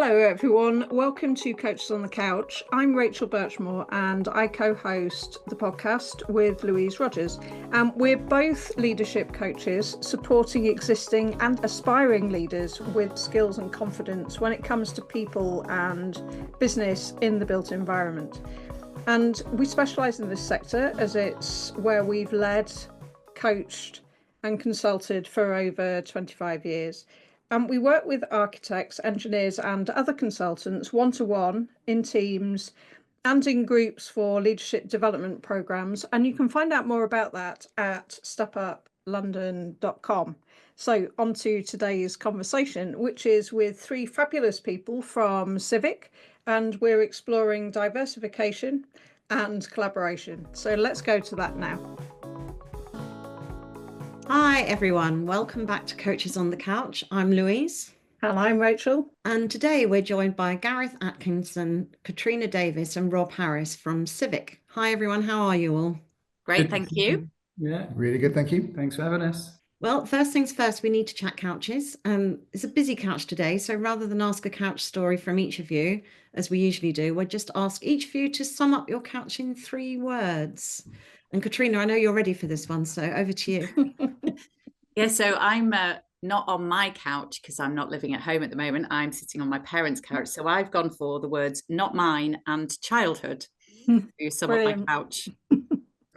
Hello everyone, welcome to Coaches on the Couch. I'm Rachel Birchmore and I co-host the podcast with Louise Rogers. We're both leadership coaches supporting existing and aspiring leaders with skills and confidence when it comes to people and business in the built environment. And we specialise in this sector as it's where we've led, coached and consulted for over 25 years. We work with architects, engineers and other consultants one-to-one, in teams and in groups for leadership development programmes. And you can find out more about that at stepuplondon.com. So on to today's conversation, which is with three fabulous people from Civic, and we're exploring diversification and collaboration. So let's go to that now. Hi everyone, welcome back to Coaches on the Couch. I'm Louise. And I'm Rachel. And today we're joined by Gareth Atkinson, Katrina Davis and Rob Harris from Civic. Hi everyone, how are you all? Great, thank you. Yeah, really good, thank you. Thanks for having us. Well, first things first, we need to chat couches. It's a busy couch today, so rather than ask a couch story from each of you, as we usually do, we'll just ask each of you to sum up your couch in 3 words. And Katrina, I know you're ready for this one, so over to you. Yeah, so I'm not on my couch because I'm not living at home at the moment. I'm sitting on my parents' couch. So I've gone for the words not mine and childhood to sum up my couch.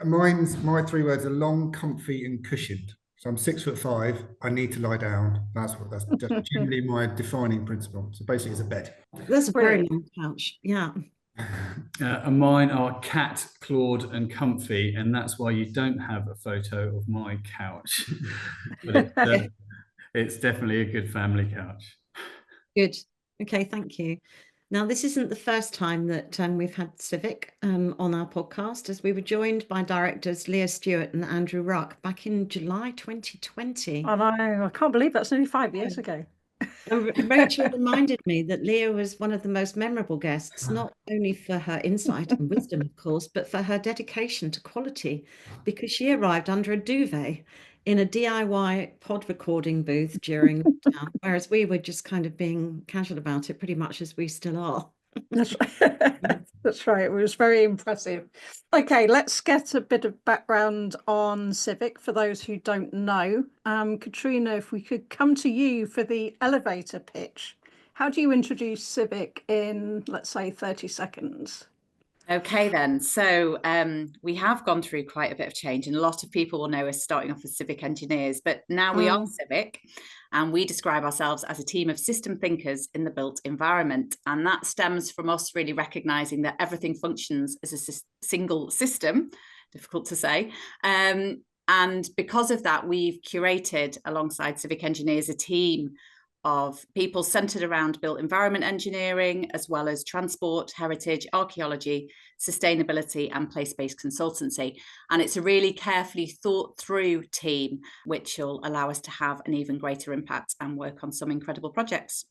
My 3 words are long, comfy and cushioned. So I'm 6'5". I need to lie down. That's generally my defining principle. So basically it's a bed. That's a very long couch, yeah. And mine are cat, clawed and comfy, and that's why you don't have a photo of my couch. But it's definitely a good family couch. Good. Okay, thank you. Now, this isn't the first time that we've had Civic on our podcast, as we were joined by directors Leah Stewart and Andrew Ruck back in July 2020. I can't believe that's nearly 5 years ago. Rachel reminded me that Leah was one of the most memorable guests, not only for her insight and wisdom, of course, but for her dedication to quality, because she arrived under a duvet in a DIY pod recording booth during lockdown, whereas we were just kind of being casual about it, pretty much as we still are. That's right. It was very impressive. Okay, let's get a bit of background on Civic for those who don't know. Katrina, if we could come to you for the elevator pitch. How do you introduce Civic in, let's say, 30 seconds? Okay, then. So we have gone through quite a bit of change, and a lot of people will know us starting off as civic engineers, but now we are Civic, and we describe ourselves as a team of system thinkers in the built environment. And that stems from us really recognizing that everything functions as a single system, difficult to say. And because of that, we've curated alongside civic engineers a team of people centered around built environment engineering, as well as transport, heritage, archaeology, sustainability and place-based consultancy. And it's a really carefully thought through team, which will allow us to have an even greater impact and work on some incredible projects.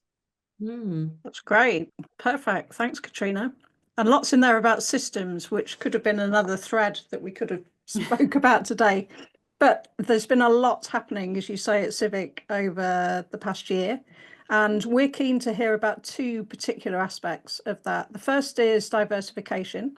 That's great. Perfect. Thanks, Katrina. And lots in there about systems, which could have been another thread that we could have spoke about today. But there's been a lot happening, as you say, at Civic over the past year. And we're keen to hear about 2 particular aspects of that. The first is diversification.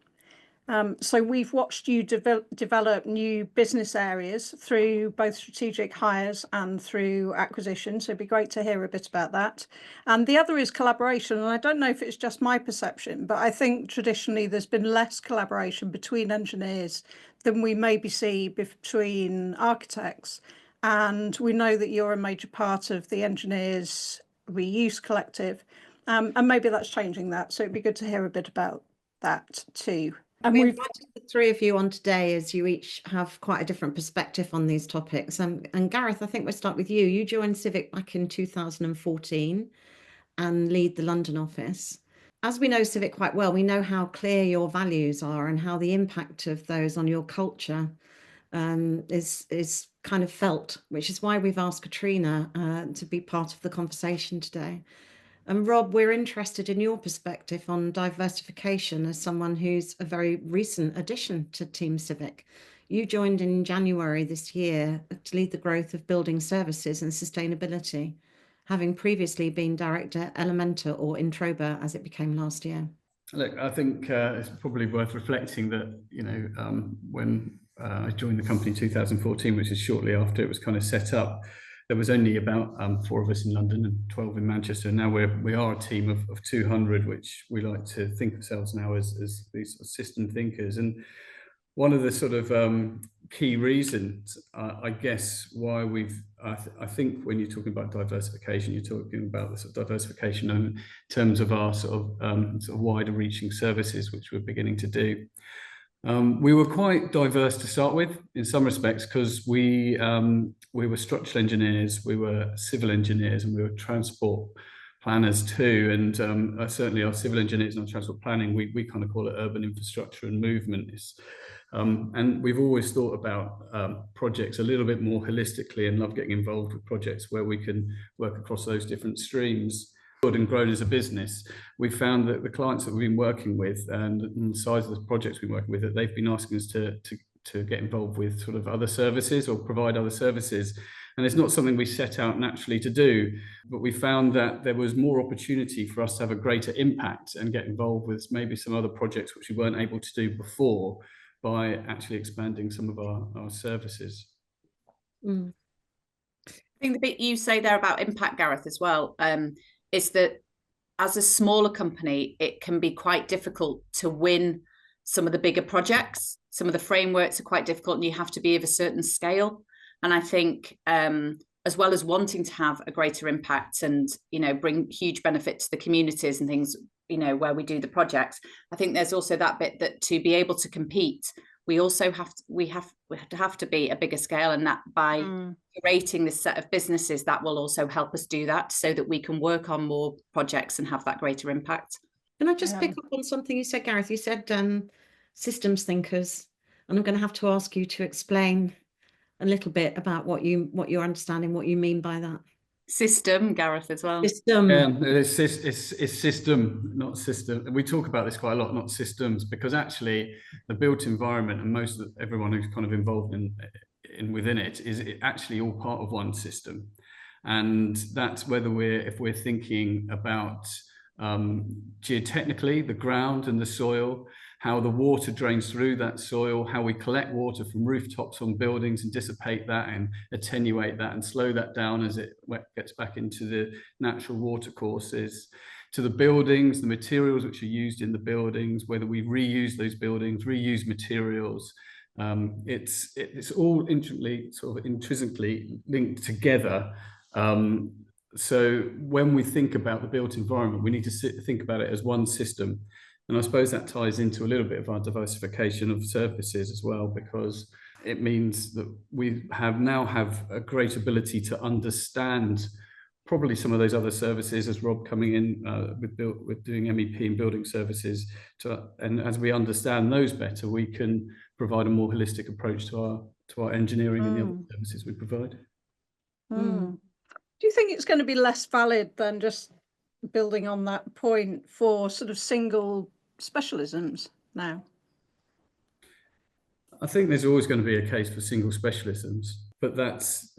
So we've watched you develop new business areas through both strategic hires and through acquisition. So it'd be great to hear a bit about that. And the other is collaboration. And I don't know if it's just my perception, but I think traditionally there's been less collaboration between engineers than we maybe see between architects. And we know that you're a major part of the Engineers Reuse Collective. And maybe that's changing that. So it'd be good to hear a bit about that too. And we've invited the 3 of you on today, as you each have quite a different perspective on these topics. And Gareth, I think we'll start with you. You joined Civic back in 2014 and lead the London office. As we know Civic quite well, we know how clear your values are and how the impact of those on your culture is kind of felt, which is why we've asked Katrina to be part of the conversation today. And Rob, we're interested in your perspective on diversification as someone who's a very recent addition to Team Civic. You joined in January this year to lead the growth of building services and sustainability. having previously been director Elementor, or Introba as it became last year? Look, I think it's probably worth reflecting that, when I joined the company in 2014, which is shortly after it was kind of set up, there was only about 4 of us in London and 12 in Manchester. Now we are a team of 200, which we like to think of ourselves now as these sort of system thinkers. And one of the sort of key reasons, I guess, why I think when you're talking about diversification, you're talking about the sort of diversification in terms of our sort of wider reaching services, which we're beginning to do. We were quite diverse to start with in some respects, because we were structural engineers, we were civil engineers, and we were transport planners too. And certainly our civil engineers and our transport planning, we kind of call it urban infrastructure and movement. And we've always thought about projects a little bit more holistically, and love getting involved with projects where we can work across those different streams. And grown as a business, we found that the clients that we've been working with and the size of the projects we've been working with, that they've been asking us to get involved with sort of other services or provide other services. And it's not something we set out naturally to do, but we found that there was more opportunity for us to have a greater impact and get involved with maybe some other projects which we weren't able to do before, by actually expanding some of our services. I think the bit you say there about impact, Gareth, as well, is that as a smaller company, it can be quite difficult to win some of the bigger projects. Some of the frameworks are quite difficult, and you have to be of a certain scale. And I think as well as wanting to have a greater impact and, bring huge benefit to the communities and things, where we do the projects, I think there's also that bit that to be able to compete, we also have to be a bigger scale, and that by curating this set of businesses, that will also help us do that, so that we can work on more projects and have that greater impact. Can I just pick up on something you said, Gareth? You said systems thinkers, and I'm going to have to ask you to explain a little bit about what you're understanding, what you mean by that. System, Gareth, as well. System. It's system, not system. We talk about this quite a lot, not systems, because actually the built environment and most of everyone who's kind of involved in within it is actually all part of one system. And that's whether if we're thinking about geotechnically, the ground and the soil, how the water drains through that soil, how we collect water from rooftops on buildings and dissipate that and attenuate that and slow that down as it gets back into the natural water courses, to the buildings, the materials which are used in the buildings, whether we reuse those buildings, reuse materials. It's all intrinsically linked together. So when we think about the built environment, we need to think about it as one system. And I suppose that ties into a little bit of our diversification of services as well, because it means that we now have a great ability to understand probably some of those other services, as Rob coming in with doing MEP and building services. And as we understand those better, we can provide a more holistic approach to our engineering and the other services we provide. Do you think it's going to be less valid than just building on that point for sort of single specialisms now? I think there's always going to be a case for single specialisms, but that's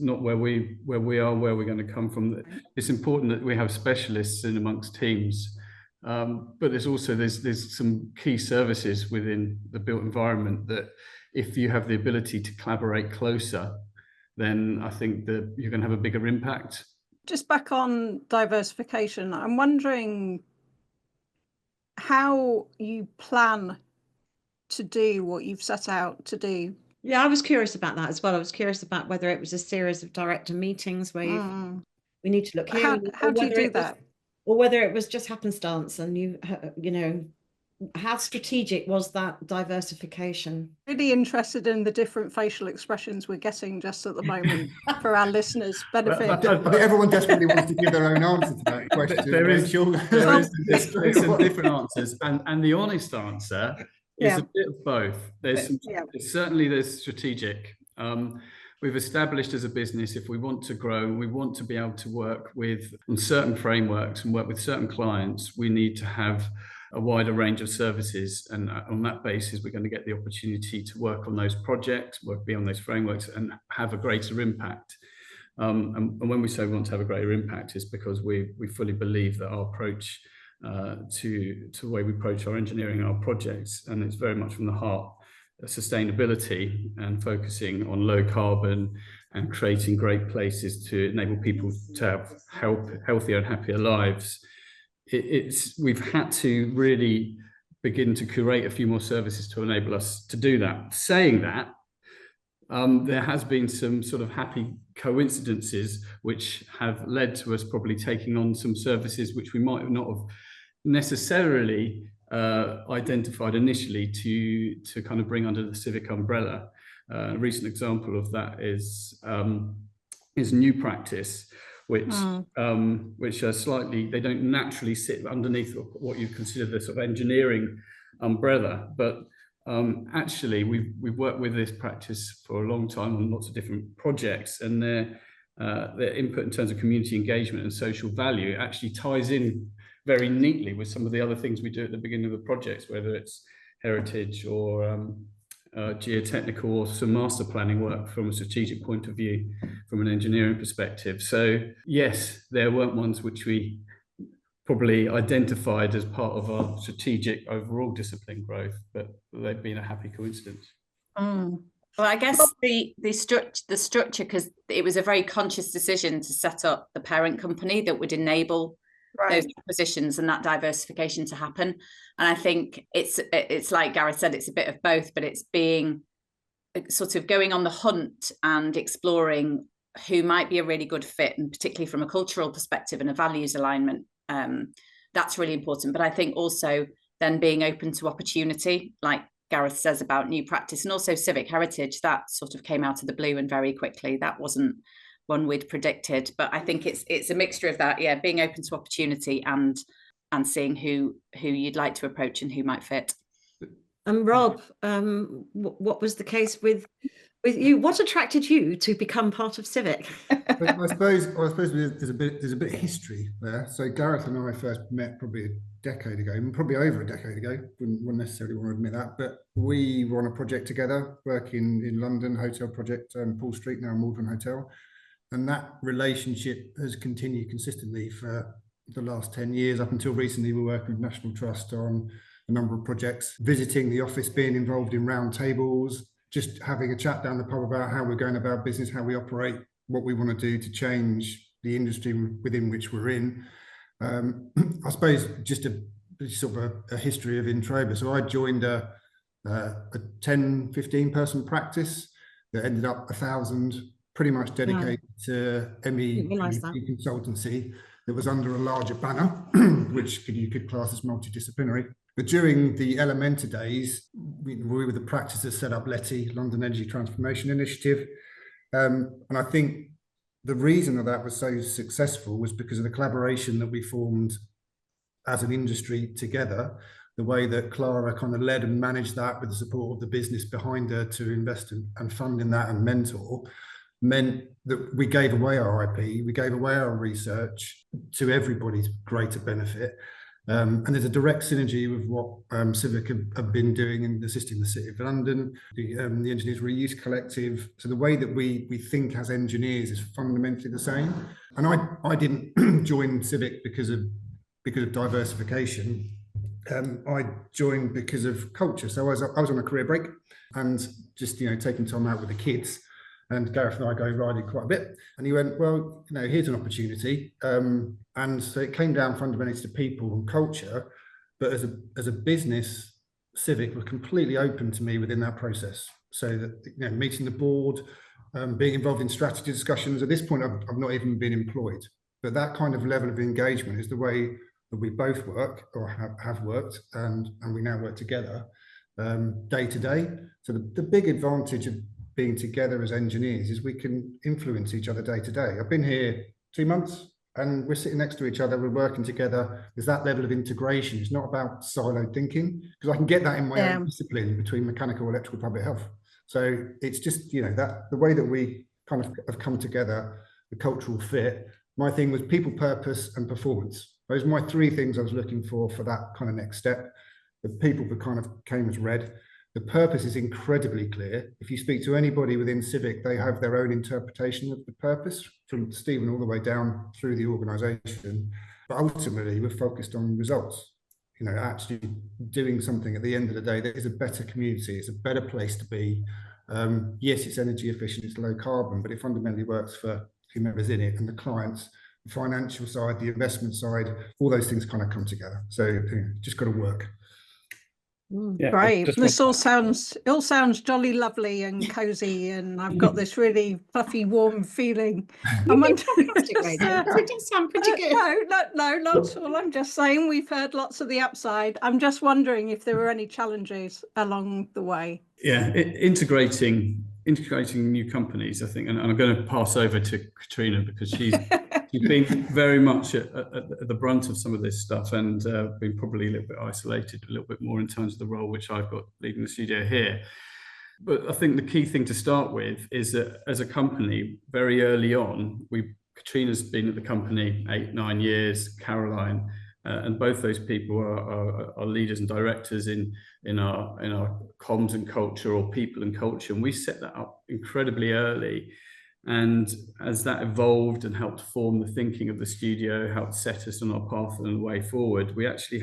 not where we're going to come from. It's important that we have specialists in amongst teams, but there's some key services within the built environment that if you have the ability to collaborate closer, then I think that you're going to have a bigger impact. Just back on diversification, I'm wondering how you plan to do what you've set out to do. Yeah, I was curious about that as well. I was curious about whether it was a series of director meetings where we need to look here. How do you do that? Or whether it was just happenstance, and how strategic was that diversification? Really interested in the different facial expressions we're getting just at the moment for our listeners' benefit. I think everyone desperately wants to give their own answer to that question. There's some different answers, and the honest answer is a bit of both. There's strategic. We've established as a business, if we want to grow, we want to be able to work on certain frameworks and work with certain clients, we need to have a wider range of services, and on that basis we're going to get the opportunity to work on those projects, work beyond those frameworks, and have a greater impact. And when we say we want to have a greater impact, is because we fully believe that our approach to the way we approach our engineering and our projects, and it's very much from the heart, sustainability and focusing on low carbon and creating great places to enable people to have healthier and happier lives. We've had to really begin to curate a few more services to enable us to do that. Saying that, there has been some sort of happy coincidences which have led to us probably taking on some services which we might not have necessarily identified initially to kind of bring under the Civic umbrella. A recent example of that is new practice, which are slightly, they don't naturally sit underneath what you consider the sort of engineering umbrella, but actually we've worked with this practice for a long time on lots of different projects, and their input in terms of community engagement and social value actually ties in very neatly with some of the other things we do at the beginning of the projects, whether it's heritage or geotechnical or some master planning work from a strategic point of view, from an engineering perspective. So yes, there weren't ones which we probably identified as part of our strategic overall discipline growth, but they've been a happy coincidence. Well, I guess the structure, because it was a very conscious decision to set up the parent company that would enable those acquisitions and that diversification to happen. And I think it's like Gareth said, it's a bit of both, but it's being sort of going on the hunt and exploring who might be a really good fit, and particularly from a cultural perspective and a values alignment. That's really important. But I think also then being open to opportunity, like Gareth says about new practice, and also civic heritage, that sort of came out of the blue and very quickly. That wasn't one we'd predicted, but I think it's a mixture of that, being open to opportunity and seeing who you'd like to approach and who might fit. And Rob, what was the case with you? What attracted you to become part of Civic? I suppose there's a bit of history there. So Gareth and I first met probably a decade ago, probably over a decade ago. Wouldn't necessarily want to admit that, but we were on a project together, working in London, hotel project, Paul Street, now Malvern Hotel. And that relationship has continued consistently for the last 10 years. Up until recently, we were working with National Trust on a number of projects, visiting the office, being involved in round tables, just having a chat down the pub about how we're going about business, how we operate, what we want to do to change the industry within which we're in. I suppose just a sort of a history of Introba. So I joined a 10, 15 person practice that ended up 1,000, pretty much dedicated to MEP consultancy that was under a larger banner, which you could class as multidisciplinary. But during the Elementa days, we were the practice that set up LETI, London Energy Transformation Initiative. And I think the reason that was so successful was because of the collaboration that we formed as an industry together, the way that Clara kind of led and managed that with the support of the business behind her to invest and fund in that and mentor, meant that we gave away our IP, we gave away our research to everybody's greater benefit. And there's a direct synergy with what Civic have been doing in assisting the City of London, the Engineers Reuse Collective. So the way that we think as engineers is fundamentally the same. And I didn't join Civic because of diversification. I joined because of culture. So I was on a career break and just taking time out with the kids. And Gareth and I go riding quite a bit. And he went, well, here's an opportunity. And so it came down fundamentally to people and culture. But as a business, Civic were completely open to me within that process. So that, meeting the board, being involved in strategy discussions. At this point, I've not even been employed. But that kind of level of engagement is the way that we both work or have worked. And we now work together day to day. So the big advantage of being together as engineers is we can influence each other day to day. I've been here 2 months and we're sitting next to each other, we're working together. There's that level of integration. It's not about siloed thinking, because I can get that in my own discipline between mechanical, electrical, public health. So it's just, that the way that we kind of have come together, the cultural fit. My thing was people, purpose and performance. Those are my 3 things I was looking for that kind of next step. The people that kind of came as red. The purpose is incredibly clear. If you speak to anybody within Civic, they have their own interpretation of the purpose, from Stephen all the way down through the organisation. But ultimately, we're focused on results. You know, actually doing something at the end of the day that is a better community. It's a better place to be. Yes, it's energy efficient, it's low carbon, but it fundamentally works for whomever's in it and the clients, the financial side, the investment side, all those things kind of come together. So just got to work. Yeah, Great. This all sounds jolly lovely and cozy, and I've got this really fluffy, warm feeling. I'm wondering, It does sound pretty good. no, not at all. I'm just saying we've heard lots of the upside. I'm just wondering if there were any challenges along the way. Yeah, integrating new companies, I think, and I'm going to pass over to Katrina because she's been very much at the brunt of some of this stuff and been probably a little bit isolated, a little bit more in terms of the role which I've got leading the studio here. But I think the key thing to start with is that as a company, very early on, Katrina's been at the company 8-9 years, Caroline, and both those people are leaders and directors in our comms and culture, or people and culture, and we set that up incredibly early. And as that evolved and helped form the thinking of the studio, helped set us on our path and the way forward, we actually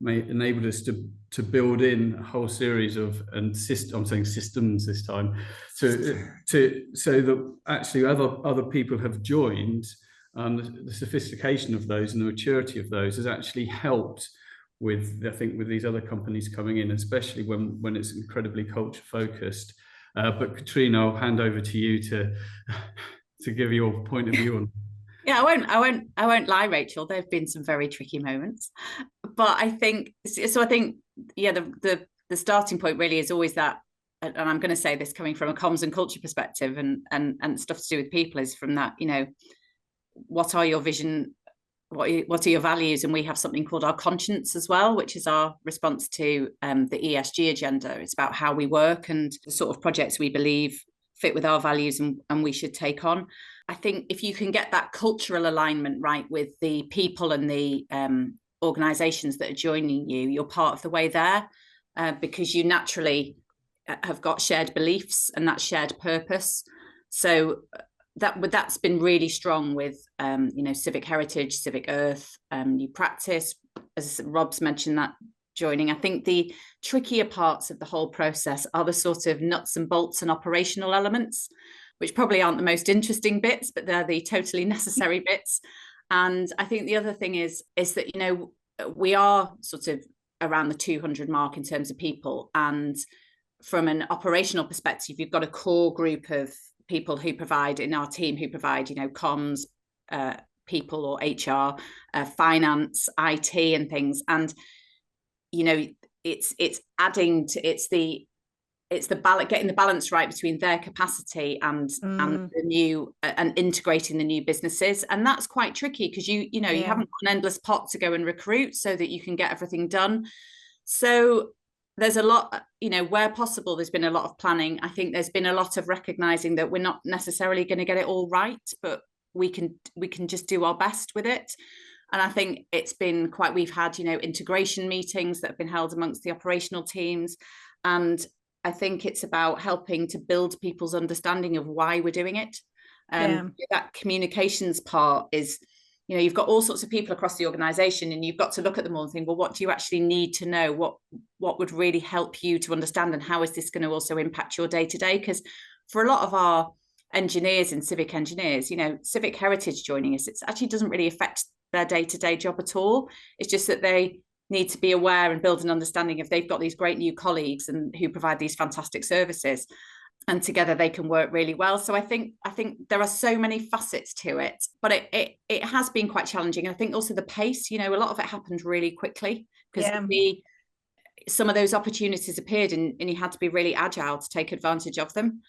enabled us to build in a whole series of I'm saying systems this time, so that actually other people have joined. The sophistication of those and the maturity of those has actually helped with, I think, with these other companies coming in, especially when it's incredibly culture focused. But Katrina, I'll hand over to you to give your point of view on. Yeah, I won't lie, Rachel. There have been some very tricky moments, but I think so. I think the starting point really is always that, and I'm going to say this coming from a comms and culture perspective, and stuff to do with people, is from that. You know, what are your vision? What are your values? And we have something called our conscience as well, which is our response to the ESG agenda. It's about how we work and the sort of projects we believe fit with our values and we should take on. I think if you can get that cultural alignment right with the people and the organisations that are joining you, you're part of the way there, because you naturally have got shared beliefs and that shared purpose. So that's been really strong with Civic Heritage, Civic Earth, New Practice, as Rob's mentioned that joining. I think the trickier parts of the whole process are the sort of nuts and bolts and operational elements, which probably aren't the most interesting bits, but they're the totally necessary bits. And I think the other thing is that, we are sort of around the 200 mark in terms of people. And from an operational perspective, you've got a core group of people who provide in our team who provide, comms, people or HR, finance, IT and things. And, it's adding to, it's the getting the balance right between their capacity and the new and integrating the new businesses. And that's quite tricky because you haven't got an endless pot to go and recruit so that you can get everything done. So there's a lot, where possible, there's been a lot of planning. I think there's been a lot of recognizing that we're not necessarily going to get it all right, but we can just do our best with it. And I think it's been we've had, integration meetings that have been held amongst the operational teams. And I think it's about helping to build people's understanding of why we're doing it. That communications part is, you've got all sorts of people across the organization and you've got to look at them all and think, well, what do you actually need to know? What would really help you to understand, and how is this going to also impact your day-to-day? Because for a lot of our engineers and civic engineers, Civic Heritage joining us, it actually doesn't really affect their day-to-day job at all. It's just that they need to be aware and build an understanding if they've got these great new colleagues and who provide these fantastic services, and together they can work really well. So I think there are so many facets to it, but it has been quite challenging. And I think also the pace, a lot of it happened really quickly because some of those opportunities appeared and you had to be really agile to take advantage of them.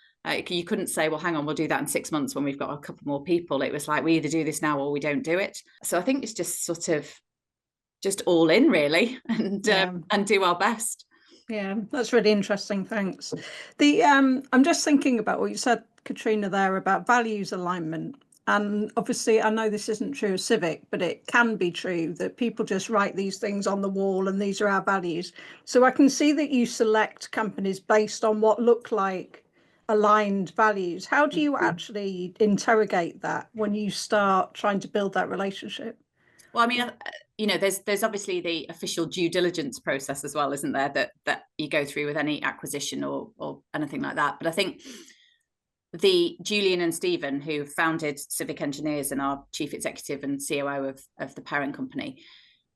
You couldn't say, well, hang on, we'll do that in 6 months when we've got a couple more people. It was like, we either do this now or we don't do it. So I think it's just sort of just all in really and do our best. Yeah, that's really interesting. Thanks. I'm just thinking about what you said, Katrina, there about values alignment. And obviously, I know this isn't true of Civic, but it can be true that people just write these things on the wall and these are our values. So I can see that you select companies based on what look like aligned values. How do you actually interrogate that when you start trying to build that relationship? Well, I mean, you know, there's obviously the official due diligence process as well, isn't there, that you go through with any acquisition or anything like that. But I think the Julian and Stephen, who founded Civic Engineers and our chief executive and COO of the parent company,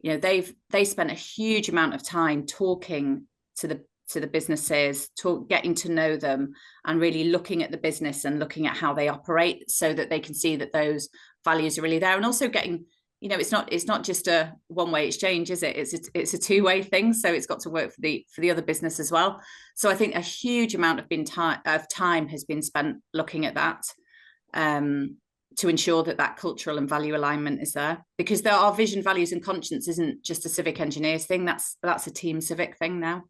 you know, they spent a huge amount of time talking to the businesses, getting to know them, and really looking at the business and looking at how they operate, so that they can see that those values are really there, and also getting, you know, it's not just a one-way exchange, is it? It's a two-way thing. So it's got to work for the other business as well. So I think a huge amount of time has been spent looking at that, to ensure that cultural and value alignment is there. Because there are vision, values, and conscience isn't just a Civic Engineers thing. That's a Team Civic thing now.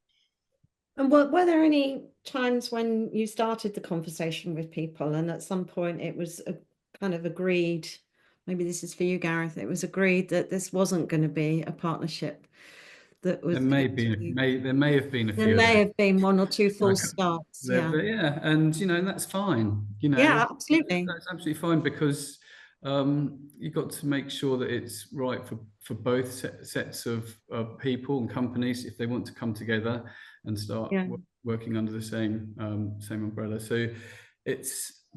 And were there any times when you started the conversation with people, and at some point it was kind of agreed? Maybe this is for you, Gareth. It was agreed that this wasn't going to be a partnership. That was. There may have been a few. There may have been one or two false starts. Yeah, Yeah. yeah, and you know, that's fine. You know, yeah, absolutely. That's absolutely fine, because you've got to make sure that it's right for both sets of people and companies if they want to come together and start working under the same umbrella. So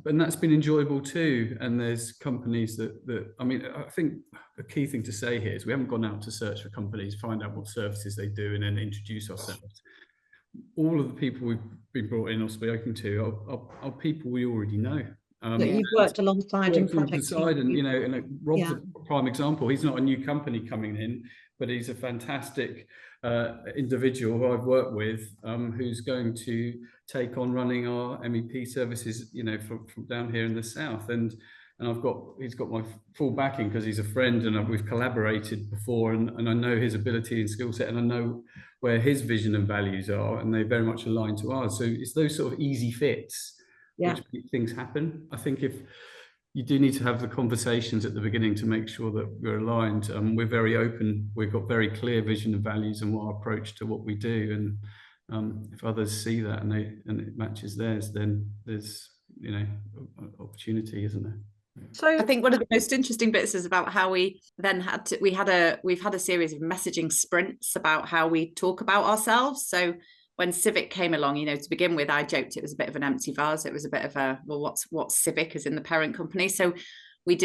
and that's been enjoyable too. And there's companies that I mean, I think the key thing to say here is we haven't gone out to search for companies, find out what services they do, and then introduce ourselves. All of the people we've been brought in or spoken to are people we already know. That you've worked alongside in projects. And you know, and Rob's a prime example. He's not a new company coming in, but he's a fantastic individual who I've worked with, who's going to take on running our MEP services, you know, from down here in the south. And he's got my full backing, because he's a friend and we've collaborated before, and I know his ability and skill set, and I know where his vision and values are, and they very much align to ours. So it's those sort of easy fits which make things happen. I think if you do need to have the conversations at the beginning to make sure that we're aligned. We're very open. We've got very clear vision and values and our approach to what we do. And if others see that and it matches theirs, then there's, you know, opportunity, isn't there? So I think one of the most interesting bits is about how we then we've had a series of messaging sprints about how we talk about ourselves. So when Civic came along, you know, to begin with, I joked it was a bit of an empty vase. It was a bit of a, well, what's Civic as in the parent company. So we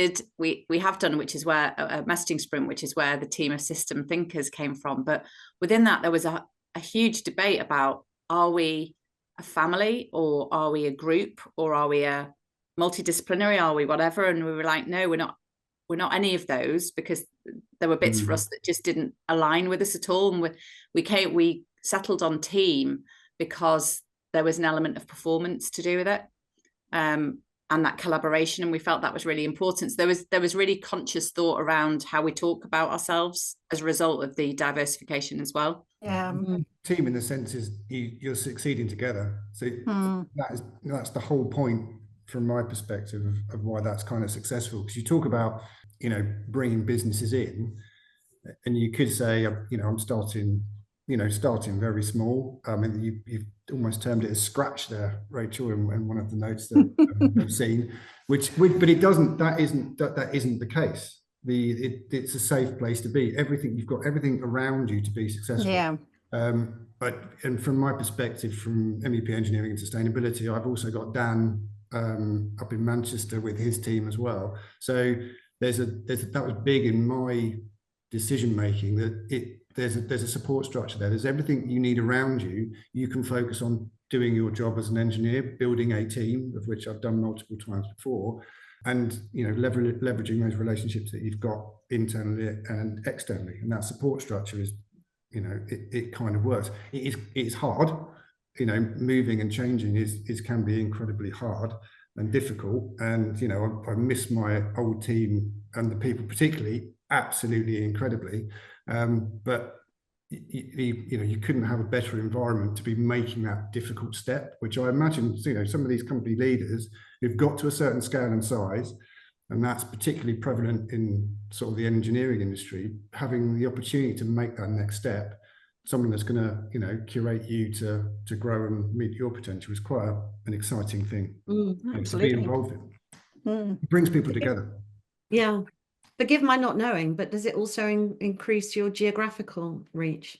have done, which is where a messaging sprint, which is where the team of system thinkers came from. But within that, there was a huge debate about, are we a family, or are we a group, or are we a multidisciplinary, are we whatever? And we were like, no, we're not any of those, because there were bits for us that just didn't align with us at all. And we settled on team because there was an element of performance to do with it, and that collaboration, and we felt that was really important. So there was really conscious thought around how we talk about ourselves as a result of the diversification as well. Team in the sense is you're succeeding together. So that's the whole point from my perspective of why that's kind of successful. Because you talk about, you know, bringing businesses in, and you could say, you know, I'm starting very small. I mean, you've almost termed it as scratch there, Rachel, in one of the notes that I've seen, but it doesn't, that isn't the case. It's a safe place to be. You've got everything around you to be successful. Yeah. And from my perspective, from MEP engineering and sustainability, I've also got Dan up in Manchester with his team as well. So that was big in my decision making, that there's a support structure there. There's everything you need around you. You can focus on doing your job as an engineer, building a team, of which I've done multiple times before, and, you know, leveraging those relationships that you've got internally and externally. And that support structure is, you know, it kind of works. It's hard, you know, moving and changing can be incredibly hard and difficult. And, you know, I miss my old team and the people particularly absolutely incredibly. But you know, you couldn't have a better environment to be making that difficult step, which I imagine, you know, some of these company leaders who've got to a certain scale and size, And that's particularly prevalent in sort of the engineering industry. Having the opportunity to make that next step, something that's going to, you know, curate you to grow and meet your potential, is quite an exciting thing to be involved in. It brings people together. Yeah. Forgive my not knowing, but does it also increase your geographical reach?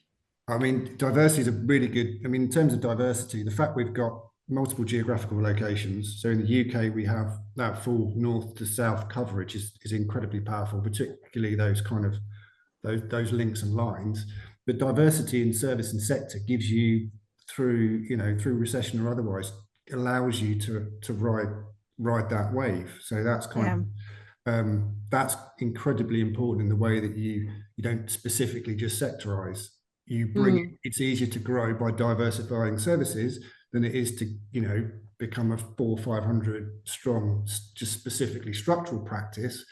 I mean, diversity is a really good, I mean, in terms of diversity, the fact we've got multiple geographical locations. So in the UK, we have that full north to south coverage is incredibly powerful, particularly those kind of, those links and lines. But diversity in service and sector gives you, through, you know, through recession or otherwise, allows you to ride that wave. So that's kind of, that's incredibly important in the way that you don't specifically just sectorize. You bring it's easier to grow by diversifying services than it is to, you know, become a 400 or 500 strong, just specifically structural practice.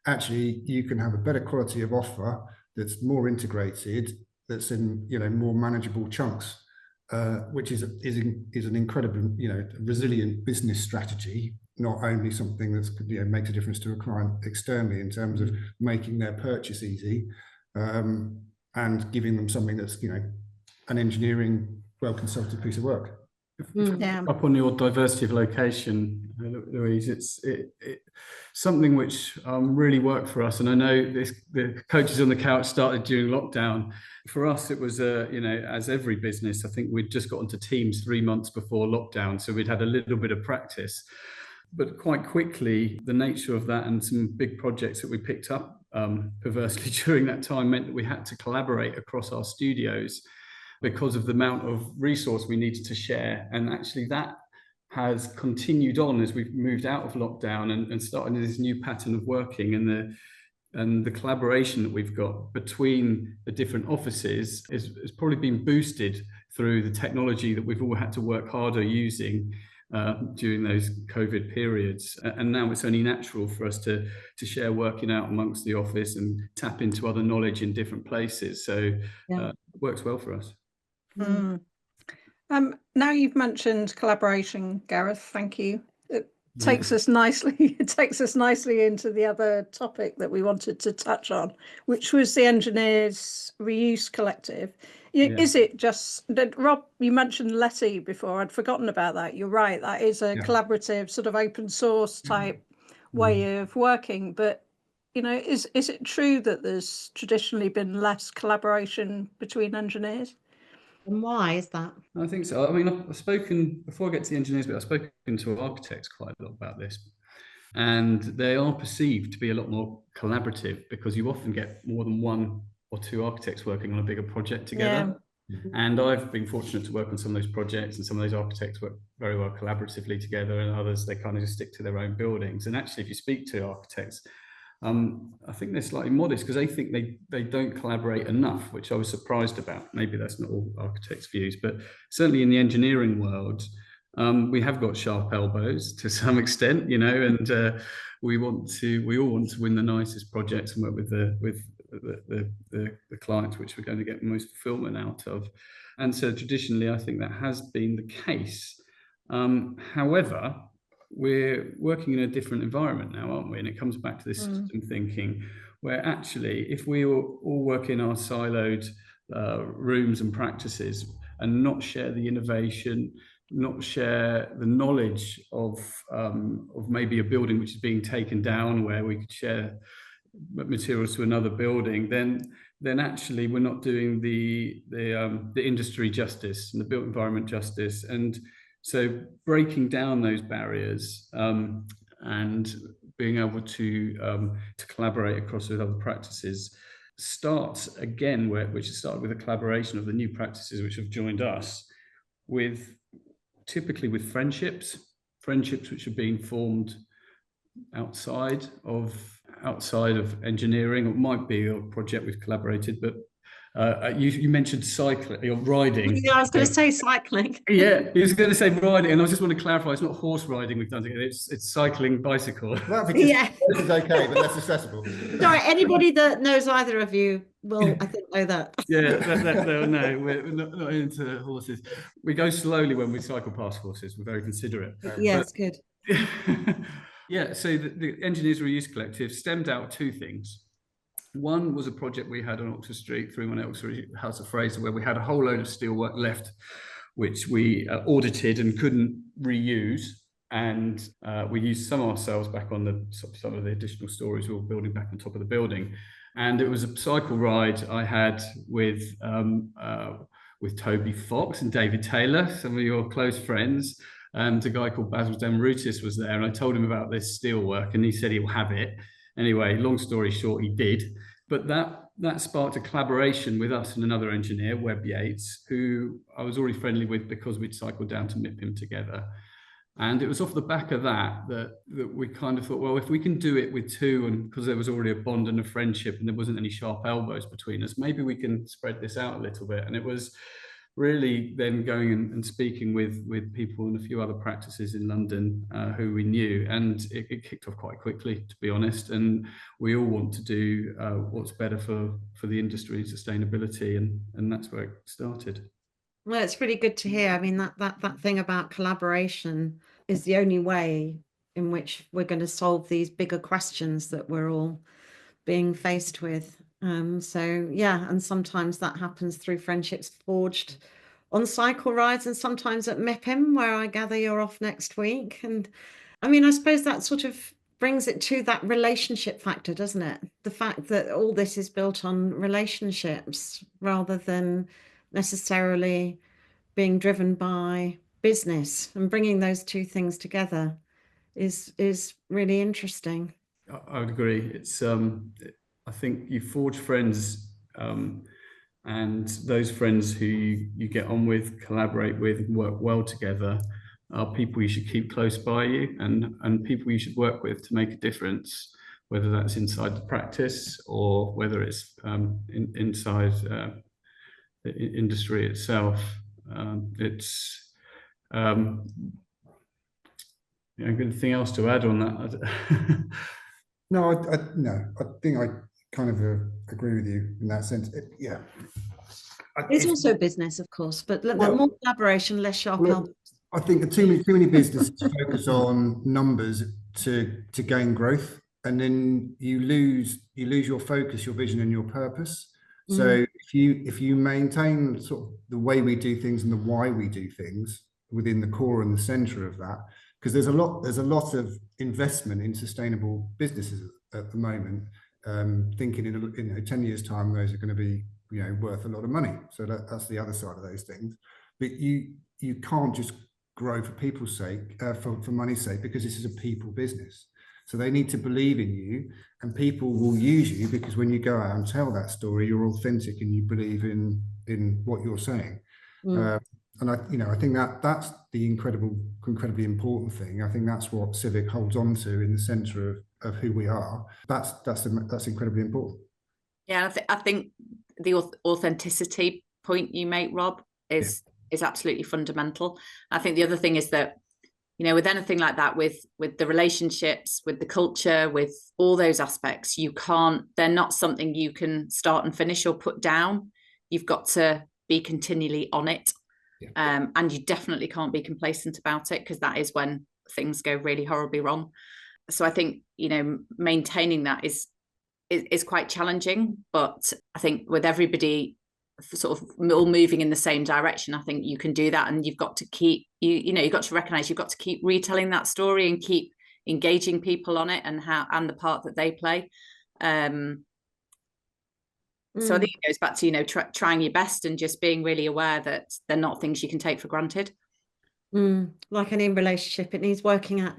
Actually, you can have a better quality of offer that's more integrated, that's in, you know, more manageable chunks, which is an incredible, you know, resilient business strategy. Not only something that's, you know, makes a difference to a client externally in terms of making their purchase easy, and giving them something that's, you know, an engineering, well-consulted piece of work. Up on your diversity of location, Louise, it's something which really worked for us. And I know the Coaches on the Couch started during lockdown. For us, it was, you know, as every business, I think we'd just got onto Teams 3 months before lockdown. So we'd had a little bit of practice. But quite quickly, the nature of that and some big projects that we picked up perversely during that time meant that we had to collaborate across our studios because of the amount of resource we needed to share. And actually that has continued on as we've moved out of lockdown and started this new pattern of working, and the collaboration that we've got between the different offices has probably been boosted through the technology that we've all had to work harder using during those COVID periods. And now it's only natural for us to share working out amongst the office and tap into other knowledge in different places. So it works well for us. Now you've mentioned collaboration, Gareth, thank you. It takes us nicely into the other topic that we wanted to touch on, which was the Engineers Reuse Collective. Is it just that, Rob, you mentioned Letty before, I'd forgotten about that. You're right, that is a collaborative sort of open source type way of working, but you know, is it true that there's traditionally been less collaboration between engineers? And why is that? I think so. I mean, I've spoken, before I get to the engineers bit, I've spoken to architects quite a lot about this. And they are perceived to be a lot more collaborative because you often get more than 1 or 2 architects working on a bigger project together. And I've been fortunate to work on some of those projects, and some of those architects work very well collaboratively together, and others, they kind of just stick to their own buildings. And actually, if you speak to architects, I think they're slightly modest because they think they don't collaborate enough, which I was surprised about. Maybe that's not all architects' views, but certainly in the engineering world, we have got sharp elbows to some extent, you know, and we all want to win the nicest projects and work with the clients which we're going to get most fulfillment out of. And so traditionally, I think that has been the case. However, we're working in a different environment now, aren't we? And it comes back to this system thinking, where actually, if we all work in our siloed rooms and practices and not share the innovation, not share the knowledge of maybe a building which is being taken down, where we could share materials to another building, then actually we're not doing the industry justice and the built environment justice. And so breaking down those barriers and being able to collaborate across with other practices starts again, which has started with a collaboration of the new practices which have joined us, typically with friendships which are being formed outside of engineering. It might be a project we've collaborated, but you mentioned cycling or riding. Yeah, I was going to say cycling. Yeah, he was going to say riding, and I just want to clarify, it's not horse riding we've done together, it's cycling bicycle. Well, because it's okay, but less accessible. Sorry, anybody that knows either of you will, I think, know that. No, we're not into horses. We go slowly when we cycle past horses. We're very considerate. Yes, good. Yeah, so the Engineers Reuse Collective stemmed out two things. One was a project we had on Oxford Street, 31 Oxford, House of Fraser, where we had a whole load of steelwork left, which we audited and couldn't reuse. And we used some ourselves back on some of the additional stories we were building back on top of the building. And it was a cycle ride I had with Toby Fox and David Taylor, some of your close friends. And a guy called Basil Demrutis was there, and I told him about this steelwork, and he said he'll have it. Anyway, long story short, he did. But that sparked a collaboration with us and another engineer, Webb Yates, who I was already friendly with because we'd cycled down to MIPIM together. And it was off the back of that we kind of thought, well, if we can do it with two, and because there was already a bond and a friendship and there wasn't any sharp elbows between us, maybe we can spread this out a little bit. And it was really then going and speaking with people in a few other practices in London who we knew, and it kicked off quite quickly, to be honest. And we all want to do what's better for the industry and sustainability, and that's where it started. Well, it's really good to hear. I mean, that thing about collaboration is the only way in which we're going to solve these bigger questions that we're all being faced with. So yeah, and sometimes that happens through friendships forged on cycle rides, and sometimes at MIPIM, where I gather you're off next week. And I mean, I suppose that sort of brings it to that relationship factor, doesn't it? The fact that all this is built on relationships rather than necessarily being driven by business, and bringing those two things together is really interesting. I would agree. It's I think you forge friends, and those friends who you get on with, collaborate with, and work well together are people you should keep close by you, and people you should work with to make a difference, whether that's inside the practice or whether it's inside the industry itself. It's anything else to add on that? No, I think I kind of agree with you in that sense. It's also business, of course, but more collaboration, less sharp elbows. I think too many businesses focus on numbers to gain growth, and then you lose your focus, your vision, and your purpose. So if you maintain sort of the way we do things and the why we do things within the core and the center of that, because there's a lot of investment in sustainable businesses at the moment, thinking in 10 years time those are going to be worth a lot of money. So that's the other side of those things. But you can't just grow for people's sake, for money's sake, because this is a people business. So they need to believe in you, and people will use you because when you go out and tell that story, you're authentic and you believe in what you're saying. And I think that's the incredibly important thing. I think that's what Civic holds on to in the centre of who we are. That's incredibly important. Yeah, I think the authenticity point you make, Rob, is absolutely fundamental. I think the other thing is that, with anything like that, with the relationships, with the culture, with all those aspects, they're not something you can start and finish or put down. You've got to be continually on it. And you definitely can't be complacent about it, because that is when things go really horribly wrong. So I think, maintaining that is quite challenging, but I think with everybody sort of all moving in the same direction, I think you can do that. And you've got to keep, you've got to recognize you've got to keep retelling that story and keep engaging people on it and the part that they play. So I think it goes back to, trying your best and just being really aware that they're not things you can take for granted. Like any relationship, it needs working at.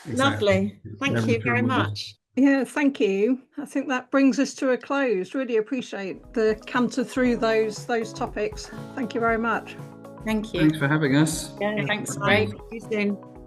Exactly. Lovely. Thank you very much. Yeah, thank you. I think that brings us to a close. Really appreciate the canter through those topics. Thank you very much. Thank you. Thanks for having us. Yeah, thanks. Great. See you soon.